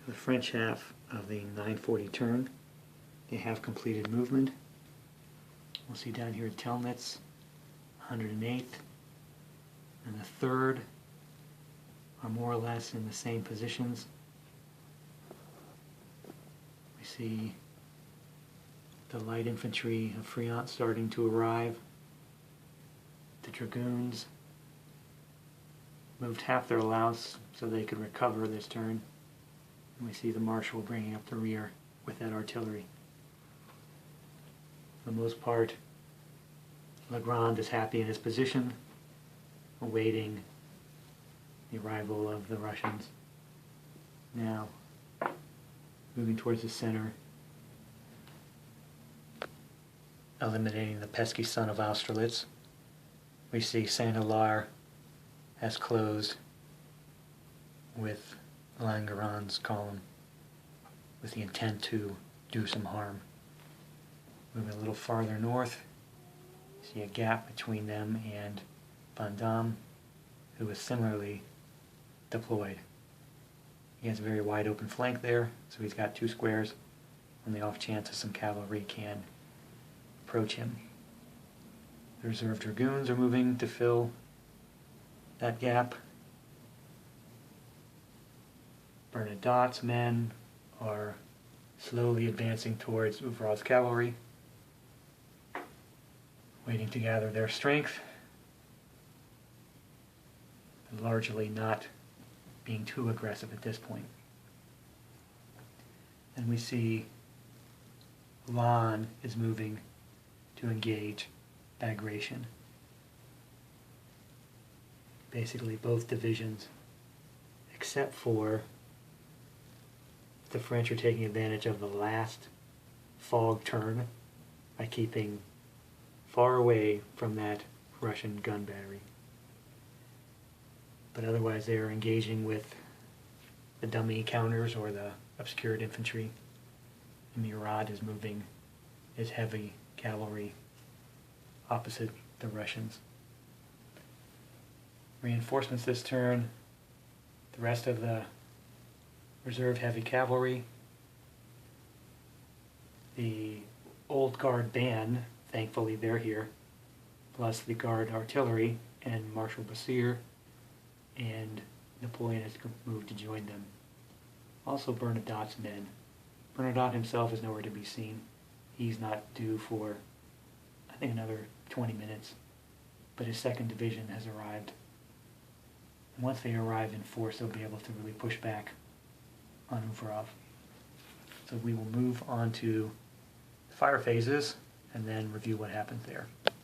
the French half of the 940 turn. They have completed movement. We'll see down here at Telnitz, 108th and the 3rd are more or less in the same positions. We see the light infantry of Friant starting to arrive. The dragoons moved half their allowance so they could recover this turn. And we see the marshal bringing up the rear with that artillery. For the most part, Legrand is happy in his position, awaiting the arrival of the Russians. Now, moving towards the center, eliminating the pesky son of Austerlitz. We see Saint-Hilaire has closed with Langeron's column with the intent to do some harm. Moving a little farther north, see a gap between them and Vandamme, who is similarly deployed. He has a very wide open flank there, so he's got 2 squares on the off chance that some cavalry can approach him. The reserve dragoons are moving to fill that gap. Bernadotte's men are slowly advancing towards Ouvrat's cavalry, waiting to gather their strength, but largely not being too aggressive at this point. And we see Lannes is moving to engage Bagration. Basically both divisions, except for the French, are taking advantage of the last fog turn by keeping far away from that Russian gun battery. But otherwise they are engaging with the dummy counters or the obscured infantry. And Murat is moving his heavy cavalry opposite the Russians. Reinforcements this turn, the rest of the reserve heavy cavalry, the old guard band, thankfully they're here, plus the guard artillery and Marshal Bassir, and Napoleon has moved to join them. Also Bernadotte's men. Bernadotte himself is nowhere to be seen. He's not due for, I think, another 20 minutes, but his 2nd division has arrived. And once they arrive in force, they'll be able to really push back on Ouvrat. So we will move on to fire phases and then review what happens there.